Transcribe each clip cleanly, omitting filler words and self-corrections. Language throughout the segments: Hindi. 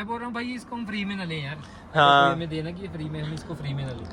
मैं बोल रहा हूँ भाई इसको हम फ्री में ना लें यार। हाँ में देना कि फ्री में हम इसको फ्री में ना लें।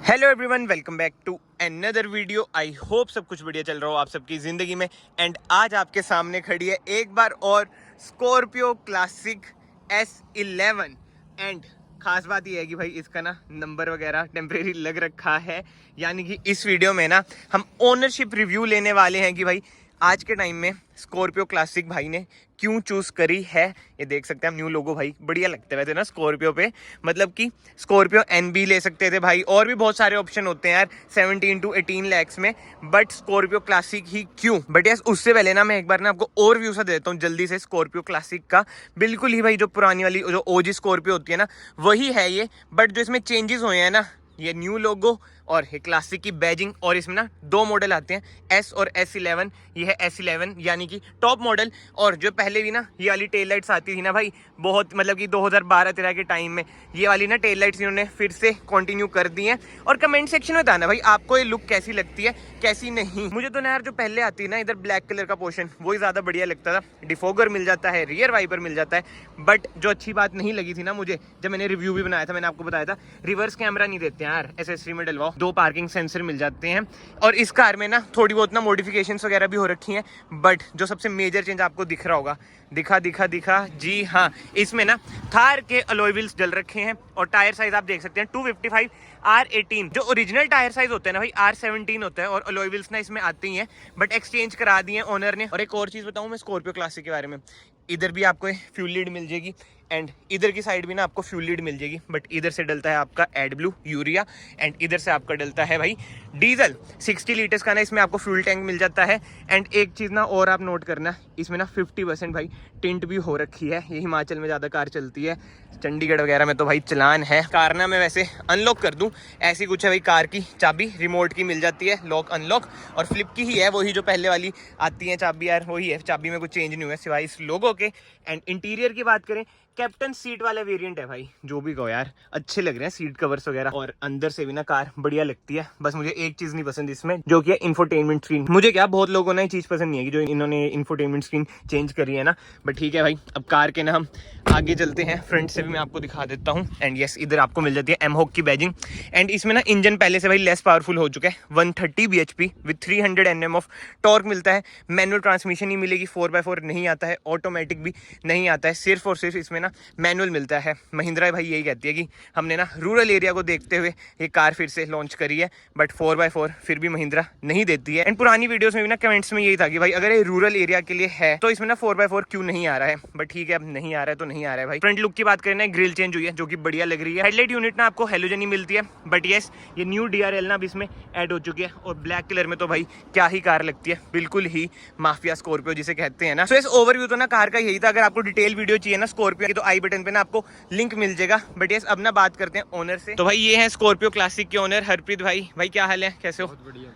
Hello everyone, welcome back to another video. I hope सब कुछ बढ़िया चल रहा हो आप सबकी ज़िंदगी में। एंड आज आपके सामने खड़ी है एक बार और स्कॉर्पियो क्लासिक S11। एंड खास बात यह है कि भाई इसका ना नंबर वगैरह टेम्परेरी लग रखा है, यानी कि इस वीडियो में ना हम ओनरशिप रिव्यू लेने वाले हैं कि भाई आज के टाइम में स्कॉर्पियो क्लासिक भाई ने क्यों चूज़ करी है। ये देख सकते हैं हम न्यू लोगो, भाई बढ़िया लगते हैं वैसे ना स्कॉर्पियो पे। मतलब कि स्कॉर्पियो NB ले सकते थे भाई, और भी बहुत सारे ऑप्शन होते हैं यार 17 to 18 lakhs में, बट स्कॉर्पियो क्लासिक ही क्यों। बट यस उससे पहले ना मैं एक बार ना आपको ओवरव्यू सा देता हूँ जल्दी से स्कॉर्पियो क्लासिक का। बिल्कुल ही भाई जो पुरानी वाली जो OG स्कॉर्पियो होती है ना वही है ये, बट जो इसमें चेंजेस हुए हैं ना, ये न्यू लोगो और ये क्लासिक की बैजिंग, और इसमें ना दो मॉडल आते हैं S और S11। ये है S11 यानी कि टॉप मॉडल, और जो पहले भी ना ये वाली टेल लाइट्स आती थी ना भाई, बहुत मतलब कि 2012-13 के टाइम में ये वाली ना टेल लाइट्स इन्होंने फिर से कंटिन्यू कर दी हैं। और कमेंट सेक्शन में बताना भाई आपको ये लुक कैसी लगती है कैसी नहीं। मुझे तो ना यार जो पहले आती है ना इधर ब्लैक कलर का पोर्शन वही ज़्यादा बढ़िया लगता था। डिफोगर मिल जाता है, रियर वाइपर मिल जाता है, बट जो अच्छी बात नहीं लगी थी ना मुझे, जब मैंने रिव्यू भी बनाया था मैंने आपको बताया था रिवर्स कैमरा नहीं देते हैं यार एसेसरी में डलवाओ, 2 पार्किंग सेंसर मिल जाते हैं। और इस कार में ना थोड़ी बहुत ना मॉडिफिकेशंस वगैरह भी हो रखी हैं, बट जो सबसे मेजर चेंज आपको दिख रहा होगा, दिखा जी हाँ, इसमें ना थार के अलॉय व्हील्स डल रखे हैं। और टायर साइज आप देख सकते हैं 255 R18। जो ओरिजिनल टायर साइज होता है ना भाई R17 होता है, और अलॉय व्हील्स ना इसमें आते ही हैं, बट एक्सचेंज करा दिए ओनर ने। और एक और चीज़ बताऊँ मैं स्कॉर्पियो क्लासिक के बारे में, इधर भी आपको फ्यूल लीड मिल जाएगी एंड इधर की साइड भी ना आपको फ्यूल लीड मिल जाएगी, बट इधर से डलता है आपका एडब्लू यूरिया एंड इधर से आपका डलता है भाई डीजल। 60 लीटर्स का ना इसमें आपको फ्यूल टैंक मिल जाता है। एंड एक चीज़ ना और आप नोट करना, इसमें ना 50% भाई टिंट भी हो रखी है। ये हिमाचल में ज़्यादा कार चलती है, चंडीगढ़ वगैरह में तो भाई चलान है। कार ना मैं वैसे अनलॉक कर दूं ऐसी कुछ है भाई, कार की चाबी रिमोट की मिल जाती है, लॉक अनलॉक, और फ्लिप की ही है, वही जो पहले वाली आती है चाबी यार वही है। चाबी में कुछ चेंज नहीं हुआ सिवाय इस लोगों के। एंड इंटीरियर की बात करें, कैप्टन सीट वाला वेरिएंट है भाई, जो भी कहो यार अच्छे लग रहे हैं सीट कवर्स वगैरह, और अंदर से भी ना कार बढ़िया लगती है। बस मुझे एक चीज नहीं पसंद इसमें, जो कि है इंफोटेनमेंट स्क्रीन। मुझे क्या बहुत लोगों ने ये चीज पसंद नहीं है कि जो इन्होंने इंफोटेनमेंट स्क्रीन चेंज करी है ना, बट ठीक है भाई। अब कार के ना हम आगे चलते हैं, फ्रंट से भी मैं आपको दिखा देता हूँ। एंड यस इधर आपको मिल जाती है एमहॉक की बैजिंग। एंड इसमें ना इंजन पहले से भाई लेस पावरफुल हो चुका है, 130 bhp with 300 Nm of torque मिलता है। मैनुअल ट्रांसमिशन ही मिलेगी, 4x4 नहीं आता है, ऑटोमेटिक भी नहीं आता है, सिर्फ और सिर्फ इसमें ना मैनुअल मिलता है। महिंद्रा भाई यही कहती है कि हमने ना रूरल एरिया को देखते हुए ये कार फिर से लॉन्च करी है, बट 4x4 फिर भी महिंद्रा नहीं देती है। एंड पुरानी वीडियोस में भी ना कमेंट्स में यही था कि भाई अगर ये रूरल एरिया के लिए है तो इसमें ना 4x4 क्यों नहीं आ रहा है, बट ठीक है अब नहीं आ रहा है तो नहीं आ रहा है भाई। फ्रंट लुक की बात करें ना, ग्रिल चेंज हुई है जो कि बढ़िया लग रही है। हेडलाइट यूनिट ना आपको हेलोजन ही मिलती है, बट यस ये न्यू DRL ना अब इसमें ऐड हो चुकी है, और ब्लैक कलर में तो भाई क्या ही कार लगती है, बिल्कुल ही माफिया स्कॉर्पियो जिसे कहते हैं ना। सो इस ओवरव्यू तो ना कार का यही था। अगर आपको डिटेल वीडियो चाहिए ना स्कॉर्पियो की तो आई बटन पे ना आपको लिंक मिल जाएगा। बट यस अब ना बात करते हैं ओनर से। तो भाई ये है स्कॉर्पियो क्लासिक के ओनर हरप्रीत भाई। भाई क्या हाल है, कैसे हो? बहुत बढ़िया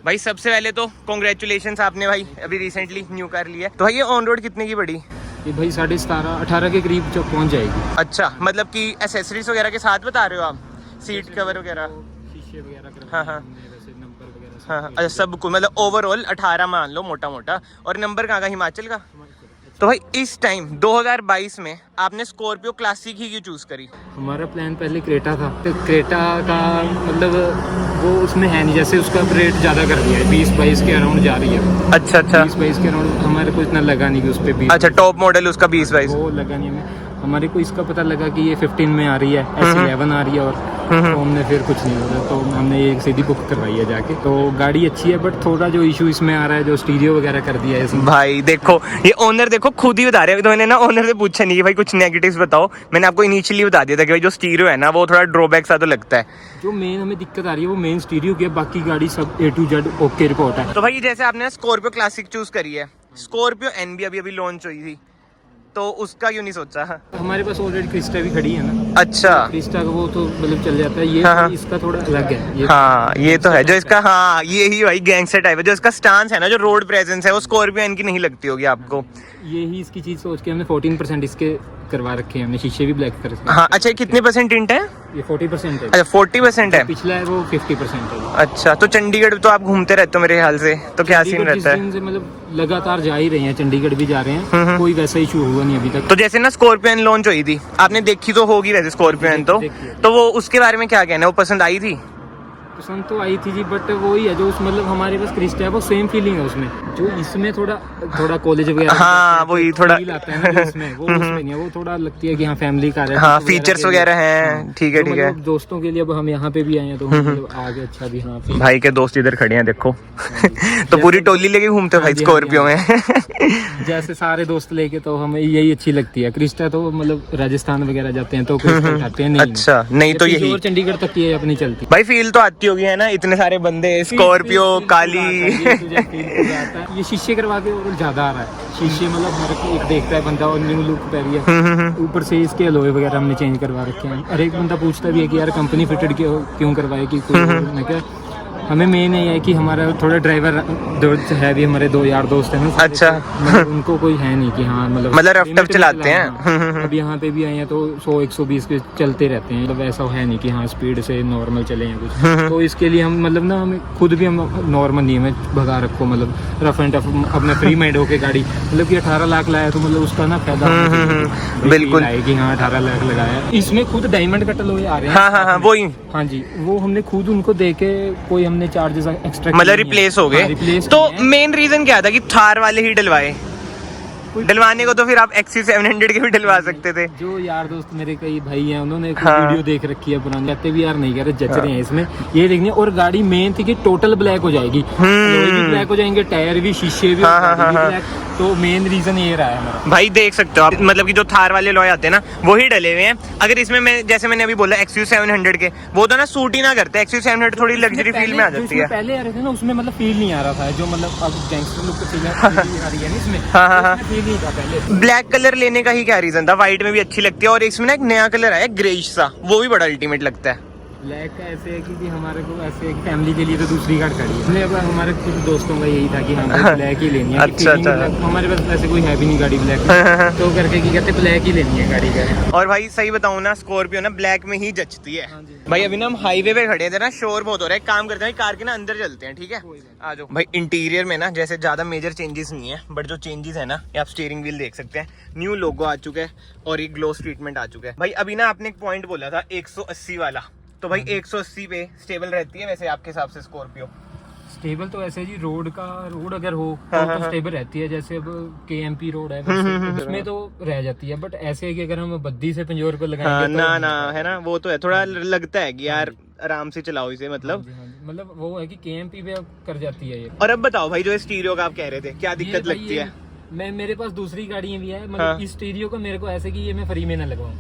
भाई सबसे पहले तो कॉन्ग्रेचुलेशन, आपने भाई अभी रिसेंटली न्यू कार लिया है। तो भाई ये ऑन रोड कितने की पड़ी? ये भाई 17.5-18 के करीब जो पहुंच जाएगी। अच्छा, मतलब कि एसेसरीज वगैरह के साथ बता रहे हो आप, सीट कवर वगैरह? शीशे वगैरह हाँ हाँ वैसे नंबर वगैरह हाँ, अच्छा सब कुछ मतलब ओवरऑल 18 मान लो मोटा मोटा। और नंबर कहाँ का, हिमाचल का? तो भाई इस टाइम 2022 में आपने स्कॉर्पियो क्लासिक ही क्यों चूज करी? हमारा प्लान पहले क्रेटा था, तो क्रेटा का मतलब वो उसमें है नहीं, जैसे उसका रेट ज़्यादा कर दिया है, 20-22 के अराउंड जा रही है। अच्छा 20-22 के अराउंड हमारे को इतना लगा नहीं कि उस पर 20। अच्छा टॉप मॉडल उसका 20-22 वो लगा नहीं हमें। हमारे को इसका पता लगा कि ये 15 में आ रही है, S11 आ रही है, और तो हमने फिर कुछ नहीं होगा तो हमने ये सीधी बुक करवाई है जाके। तो गाड़ी अच्छी है, बट थोड़ा जो इशू इसमें आ रहा है, जो स्टीरियो वगैरह कर दिया है इसमें। भाई देखो ये ओनर देखो खुद ही बता रहे हैं, तो मैंने ना ओनर से पूछा नहीं कि भाई कुछ नेगेटिव्स बताओ, मैंने आपको इनिशियली बता दिया था कि भाई जो स्टीरियो है ना वो थोड़ा ड्रॉबैक सा तो लगता है। जो मेन हमें दिक्कत आ रही है वो मेन स्टीरियो की है, बाकी गाड़ी सब A to Z okay report है। तो भाई जैसे आपने स्कॉर्पियो क्लासिक चूज करी है, स्कॉर्पियो NB अभी लॉन्च हुई थी, तो उसका क्यों नहीं सोचा? हमारे पास ऑलरेडी क्रिस्टा भी खड़ी है ना। अच्छा क्रिस्टा का वो तो मतलब चल जाता है, ये हाँ। इसका थोड़ा अलग है ये। हाँ ये तो है जो इसका, हाँ ये ही भाई गैंगस्टर टाइप है, जो इसका स्टांस है ना, जो रोड प्रेजेंस है वो स्कॉर्पियो की नहीं लगती होगी आपको। ये ही इसकी चीज़ सोच के हमने 14% इसके करवा रखे हैं हमने, शीशे भी ब्लैक कर रखे हैं। हाँ अच्छा, कितने परसेंट टिंट है? ये 40% है। अच्छा 40% है। पिछला है वो 50% है। अच्छा, तो चंडीगढ़ तो आप घूमते रहते हो मेरे ख्याल से, तो क्या सीन चंडीगढ़ रहता है? जिस दिन से मतलब लगातार जा ही रहे हैं, चंडीगढ़ भी जा रहे हैं, कोई वैसा इशू हुआ नहीं अभी तक। तो जैसे ना स्कॉर्पियन लॉन्च हुई थी, आपने देखी तो होगी वैसे स्कॉर्पियन, तो वो उसके बारे में क्या कहना है? वो पसंद आई थी? पसंद तो आई थी जी, बट वही है जो उस मतलब हमारे पास क्रिस्टा है वो सेम फीलिंग है उसमें, जो इसमें थोड़ा कॉलेज वगैरह हाँ वही थोड़ा feel आता है ना जो इसमें, वो उसमें नहीं है, वो थोड़ा लगती है कि हाँ फैमिली कार है। हाँ फीचर्स वगैरह हैं, ठीक है तो ठीक है। मतलब दोस्तों के लिए अब हम यहाँ पे भी आए हैं तो मतलब आगे अच्छा भी। हाँ भाई के दोस्त इधर खड़े हैं देखो। तो पूरी टोली लेके घूमते हो भाई हाँ जी, स्कॉर्पियो में? जैसे सारे दोस्त लेके तो हमें यही अच्छी लगती है। क्रिस्टा तो मतलब राजस्थान वगैरह जाते हैं तो क्रिस्टा उठाते हैं, नहीं अच्छा नहीं तो यही और चंडीगढ़ तक की अपनी चलती भाई फील तो आती होगी है ना, इतने सारे बंदे, स्कॉर्पियो काली। ये शीशे करवा के और ज्यादा आ रहा है, शीशे मतलब हर एक देखता है बंदा और न्यू लुक पे भी है। ऊपर से इसके अलोए वगैरह हमने चेंज करवा रखे हैं। हर एक बंदा पूछता भी है कि यार कंपनी फिटेड क्यों करवाए, कि कोई मैं क्या, हमें मेन ये है कि हमारा थोड़ा ड्राइवर दोस्त है भी, हमारे 2 यार दोस्त हैं ना। अच्छा मतलब उनको कोई है नहीं कि हाँ मतलब रफ टफ चलाते हैं। अब यहाँ पे भी आए हैं तो 100-120 के चलते रहते हैं, मतलब ऐसा है नहीं कि हाँ स्पीड से नॉर्मल चले हैं कुछ। तो इसके लिए हम मतलब ना हमें खुद भी हम नॉर्मल नहीं हमें भगा रखो, मतलब रफ एंड टफ अपने फ्री माइंड होके गाड़ी, मतलब कि 18 लाख लाया तो मतलब उसका ना फायदा बिल्कुल है कि हाँ 18 लाख लगाया। इसमें खुद डायमंड कट लोए आ रहे हैं। हाँ वही। हाँ जी, वो हमने खुद उनको देके कोई हमने चार्जेस एक्स्ट्रा मतलब रिप्लेस हो गए। तो मेन रीजन क्या था कि थार वाले ही डलवाए? डलवाने को तो फिर आप XC700 के भी डलवा सकते थे। जो यार दोस्त मेरे कई भाई हैं उन्होंने वीडियो देख रखी है पुरानी, कहते भी यार नहीं कह रहे जच रहे हैं इसमें, ये देखनी है। और गाड़ी मेन थी कि टोटल ब्लैक हो जाएगी, भी ब्लैक हो जाएंगे, टायर भी, शीशे भी ब्लैक। तो मेन रीजन ये रहा है हमारा। भाई देख सकते हो आप, मतलब कि जो थार वाले लॉय आते हैं ना वो ही डले हुए हैं। अगर इसमें मैं जैसे मैंने अभी बोला XC700 के, वो तो ना सूट ही ना करते। XC700 थोड़ी लग्जरी फील में आ जाती है। पहले आ रहे थे ना उसमें मतलब फील नहीं आ रहा था, जो मतलब अब गैंगस्टर लुक फील आ रही है ना इसमें। हाँ फील नहीं था पहले। ब्लैक कलर लेने का ही क्या रीजन था? व्हाइट में भी अच्छी लगती है, और इसमें ना एक नया कलर आया ग्रेइश सा, वो भी बड़ा अल्टीमेट लगता है। ब्लैक का ऐसे है कि हमारे को ऐसे फैमिली के लिए तो दूसरी कार खड़ी है, इसलिए अब हमारे कुछ दोस्तों का यही था कि हाँ ब्लैक ही लेनी है। अच्छा। हमारे पास ऐसे कोई है भी नहीं गाड़ी ब्लैक, तो करके की कहते ब्लैक ही लेनी है गाड़ी का। और भाई सही बताऊं ना, स्कॉर्पियो ना ब्लैक में ही जचती है। भाई अभी ना हम हाईवे पे खड़े थे ना, शोर बहुत हो रहा है, काम करते हैं कार के ना अंदर चलते हैं, ठीक है? आ जाओ भाई। इंटीरियर में ना जैसे ज्यादा मेजर चेंजेस नहीं है, बट जो चेंजेस है ना, ये आप स्टीयरिंग व्हील देख सकते हैं, न्यू लोगो आ चुका है और एक ग्लोस ट्रीटमेंट आ चुका है। भाई अभी ना आपने एक पॉइंट बोला था 180 वाला, तो भाई 180 पे स्टेबल रहती है वैसे आपके हिसाब से स्कॉर्पियो? स्टेबल तो ऐसे जी, रोड अगर हो तो स्टेबल रहती है। जैसे अब KMP रोड है उसमें तो रह जाती है, बट ऐसे कि अगर हम बद्दी से पंजोर पे लगाएंगे ना है ना, वो तो है थोड़ा लगता है कि यार आराम से चलाओ इसे, मतलब वो है कि KMP पे कर जाती है ये। और अब बताओ भाई, जो स्टीरियो का आप कह रहे थे, क्या दिक्कत लगती है? मेरे पास दूसरी गाड़ियां भी है, मतलब इस स्टीरियो को मेरे को ऐसे कि ये मैं फ्री में ना लगवाऊं।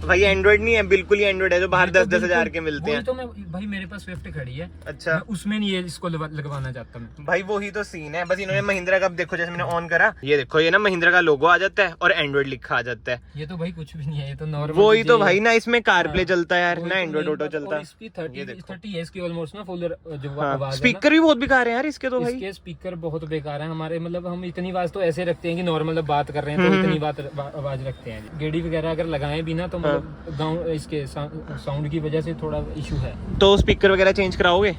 भाई एंड्रॉइड नहीं है, बिल्कुल ही एंड्रॉइड है जो बाहर 10-10 हजार के मिलते हैं। तो मैं भाई मेरे पास स्विफ्ट खड़ी है, अच्छा, मैं उसमें नहीं है इसको लगवाना चाहता मैं। भाई वही तो सीन है, बस इन्होंने महिंद्रा का, देखो जैसे मैंने ऑन करा, ये देखो ये ना महिंद्रा का लोगो आ जाता है और एंड्रॉइड लिखा आ जाता है। ये तो भाई कुछ भी नहीं है, ये तो नॉर्मल। वही तो भाई ना, इसमें कार प्ले चलता है यार, ना एंड्रॉइड ऑटो चलता है। इसकी 30 है इसकी ऑलमोस्ट ना, फुल जो आवाज है। स्पीकर भी बहुत बेकार है यार इसके तो भाई। इसके स्पीकर बहुत बेकार है हमारे, मतलब हम इतनी आवाज तो ऐसे रखते हैं कि नॉर्मल बात कर रहे हैं तो इतनी आवाज रखते हैं। गेड़ी वगैरह अगर लगाएं भी ना तो मतलब गाँव इसके साउंड की वजह से थोड़ा इशू है। तो स्पीकर वगैरह चेंज कराओगे?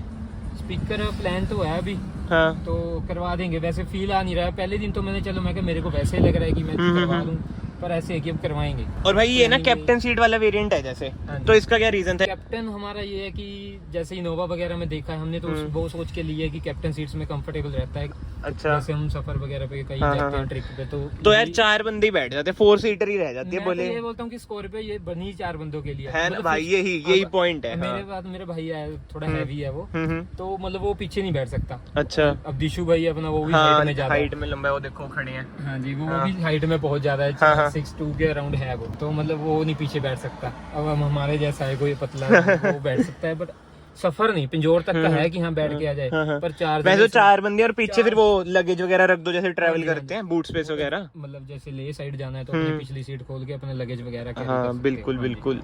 स्पीकर प्लान तो है अभी, हाँ तो करवा देंगे। वैसे फील आ नहीं रहा है, पहले दिन तो मैंने चलो मैं मेरे को वैसे ही लग रहा है कि मैं करवा लूं, पर ऐसे है कि अब करवाएंगे। और भाई ये ना कैप्टन सीट वाला वेरिएंट है जैसे, तो इसका क्या रीजन था? कैप्टन हमारा ये है कि जैसे इनोवा वगैरह में देखा है हमने, तो वो सोच के लिए कि कैप्टन सीट्स में कंफर्टेबल रहता है। अच्छा, जैसे हम सफर वगैरह पे कहीं जाते हैं ट्रिप पे, तो यार 4 बंदे ही बैठ जाते हैं, 4 सीटर ही रह जाती है। बोले ये बोलता हूँ कि स्कॉर्पियो ये बनी 4 बंदों के लिए है ना भाई, यही पॉइंट है। मेरे बाद मेरे भैया है, थोड़ा हैवी है वो, तो मतलब वो पीछे नहीं बैठ सकता। अच्छा, अब दिशु भाई अपना वो भी हाइट में ज्यादा, हाइट में लंबा है, वो देखो खड़े हैं। हाँ जी, वो भी हाइट में बहुत ज्यादा है, 6'2" के अराउंड है वो, तो मतलब वो नहीं पीछे बैठ सकता। अब हम हमारे जैसा है कोई पतला वो बैठ सकता है, बट सफर नहीं, पिंजौर तक का है कि हाँ बैठ के आ जाए, पर चार वैसे जगह तो 4 बंदे और पीछे फिर वो लगेज वगैरह रख दो जैसे ट्रैवल हाँ जी, करते हैं, बूट स्पेस वगैरह। मतलब जैसे ले साइड जाना है तो अपनी पिछली सीट खोल के अपने लगेज वगैरह कैरी कर हाँ सकते बिल्कुल हो। हाँ जी। बिल्कुल।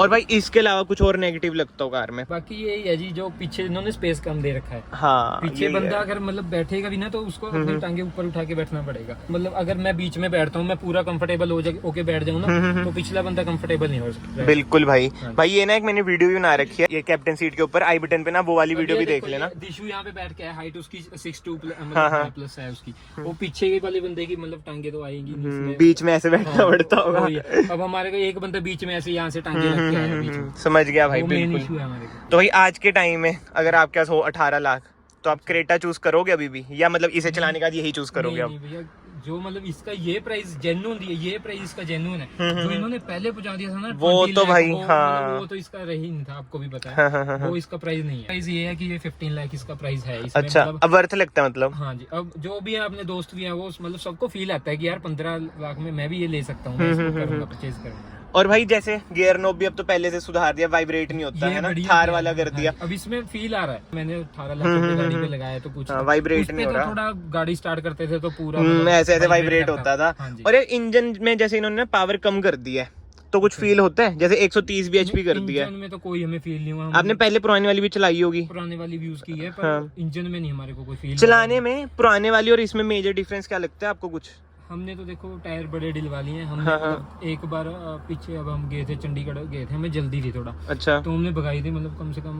और भाई इसके अलावा कुछ और नेगेटिव लगता हो कार में? बाकी यही है जी, जो पीछे इन्होंने स्पेस कम दे रखा है। हाँ पीछे यही बंदा है। अगर मतलब बैठेगा भी ना तो उसको अपनी टांगे ऊपर उठा के बैठना पड़ेगा। मतलब अगर मैं बीच में बैठता हूँ, मैं पूरा कंफर्टेबल होके बैठ जाऊँ ना, तो पिछला बंदा कंफर्टेबल नहीं हो सकता। बिल्कुल भाई। भाई ये ना एक मैंने वीडियो भी बना रखी है, ये कैप्टन सीट के ऊपर आई बटन पे ना वो वाली वीडियो भी देख लेना। दिशु यहाँ पे बैठ के है, हाइट उसकी 6'2" मतलब प्लस है उसकी। वो पीछे के वाले बंदे की मतलब टांगे तो आएंगी नहीं इसमें। बीच में ऐसे बैठना पड़ता होगा। वही है। अब हमारे को एक बंदा बीच में ऐसे यहाँ से टांगे रख के आया बीच में, समझ गया भाई वो मेन बिल्कुल। इशू है हमारे को। तो भाई आज के टाइम में अगर आपके पास हो 18 लाख तो आप क्रेटा चूज करोगे अभी भी, या मतलब इसे चलाने के बाद यही चूज करोगे नहीं, अब? नहीं भैया, जो मतलब इसका ये प्राइस जेन्युइन दिया, ये प्राइस इसका जेन्युइन है। जो इन्होंने पहले पहुंचा दिया था ना वो 20 तो लाख, भाई, वो, हाँ। मतलब वो तो इसका रही नहीं था, आपको भी पता है। वो इसका प्राइस नहीं है। प्राइस ये है कि ये 15 लाख इसका प्राइस है इसमें। अच्छा, मतलब, अब वर्थ लगता है मतलब? हाँ जी। अब जो भी है अपने दोस्त भी हैं, वो मतलब सबको फील आता है कि यार 15 लाख में मैं भी ये ले सकता हूँ, मैं इसको करूंगा, परचेज करूंगा। और भाई जैसे गियर नोब भी अब तो पहले से सुधार दिया, वाइब्रेट नहीं होता ये है ना, बढ़िया थार है। वाला कर दिया। हाँ, अब इसमें फील आ रहा है। मैंने 18 लाख रुपए गाड़ी पे लगाया तो कुछ वाइब्रेट उस पे नहीं हो तो रहा। थोड़ा गाड़ी स्टार्ट करते थे तो पूरा ऐसे ऐसे वाइब्रेट होता था। हाँ जी। और ये इंजन में जैसे इन्होंने पावर कम कर दी है तो कुछ फील होता है, जैसे 130 bhp कर दिया है। इंजन में तो कोई हमें फील नहीं हुआ। आपने पहले पुरानी वाली भी चलाई होगी? पुराने वाली भी यूज की है, पर इंजन में नहीं हमारे को कोई फील। चलाने में पुराने वाली और इसमें मेजर डिफरेंस क्या लगता है आपको कुछ? हमने तो देखो टायर बड़े डलवा लिए हैं हमने। मतलब एक बार पीछे अब हम गए थे, चंडीगढ़ गए थे, हमें जल्दी थी थोड़ा, अच्छा। तो हमने भगाई थी, मतलब कम से कम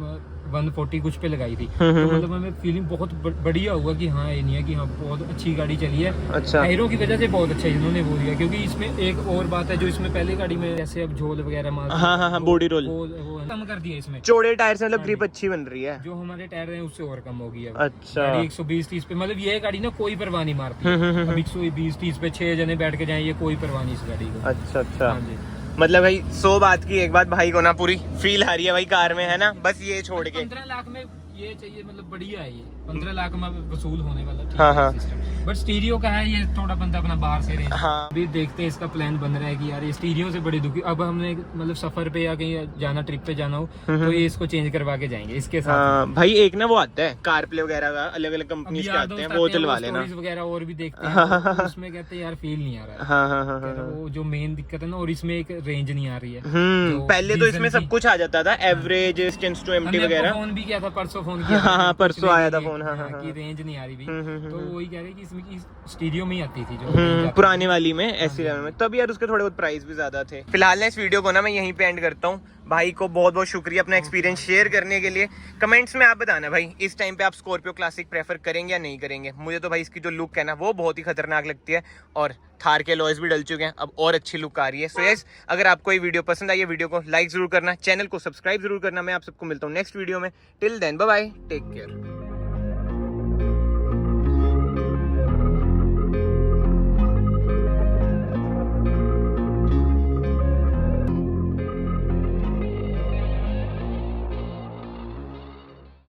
140 कुछ पे लगाई थी। तो मतलब हमें फीलिंग बहुत बढ़िया हुआ कि हाँ, ये नहीं है कि हाँ बहुत अच्छी गाड़ी चली है। अच्छा। टायरों की वजह से बहुत अच्छा इन्होंने वो दिया, क्योंकि इसमें एक और बात है जो इसमें पहले गाड़ी में जैसे अब झोल वगैरह मार, हाँ, बॉडी रोल वो कम कर दिया इसमें। चौड़े टायर से मतलब ग्रिप अच्छी बन रही है। जो हमारे टायर हैं उससे और कम होगी अब। अच्छा। गाड़ी 120-30 पे, मतलब ये गाड़ी ना कोई परवाह नहीं मारती। अब 120-30 पे 6 जने बैठ के जाएं, ये कोई परवाह नहीं इस गाड़ी को। अच्छा अच्छा। हाँ जी। मतलब भाई 100 बात की एक बात, भाई को ना पूरी फील आ रही है भाई कार में, है ना, बस ये छोड़ के। 15 लाख में ये चाहिए, मतलब बढ़िया है ये। 15 लाख में वसूल होने वाला, ठीक हाँ, है हाँ। सिस्टम। बट स्टीरियो का है, ये थोड़ा बंदा अपना बाहर से रेंज। हाँ। अभी देखते हैं, इसका प्लान बन रहा है कि यार ये स्टीरियो से बड़ी दुखी। अब हमने मतलब सफर पे या कहीं जाना, ट्रिप पे जाना हो तो ये इसको चेंज करवा के जाएंगे इसके साथ। हाँ भाई, एक ना वो आता है कार प्ले वगैरह का, अलग अलग कंपनी के आते हैं, वो चलवा लेना वगैरह और भी देखते हैं, तो उसमें कहते हैं यार फील नहीं आ रहा है। हाँ हाँ हाँ कह रहे वो जो मेन दिक्कत है ना, और इसमें एक रेंज नहीं आ रही है। पहले तो इसमें सब कुछ आ जाता था, एवरेज, डिस्टेंस टू एम्प्टी हमने वगैरह। फोन भी किया था परसों, फोन किया हाँ, था, परसों कुछ आया था नहीं, फोन, हाँ, हाँ, कि रेंज नहीं आ रही भी। हम्म। तो वही कह रहे कि इसमें की स्टीरियो में ही आती थी जो range आती पुराने वाली में, ऐसी में तब यार उसके थोड़े बहुत प्राइस भी ज्यादा थे। फिलहाल ना इस वीडियो को ना मैं यहीं पे एंड करता हूँ। भाई को बहुत बहुत शुक्रिया अपना एक्सपीरियंस शेयर करने के लिए। कमेंट्स में आप बताना भाई इस टाइम पे आप स्कॉर्पियो क्लासिक प्रेफर करेंगे या नहीं करेंगे। मुझे तो भाई इसकी जो लुक है ना वो बहुत ही खतरनाक लगती है, और थार के लॉयस भी डल चुके हैं, अब और अच्छी लुक आ रही है। सो यस, अगर आपको ये वीडियो पसंद आई है, वीडियो को लाइक जरूर करना, चैनल को सब्सक्राइब जरूर करना। मैं आप सबको मिलता हूँ नेक्स्ट वीडियो में। Till then bye bye, take care.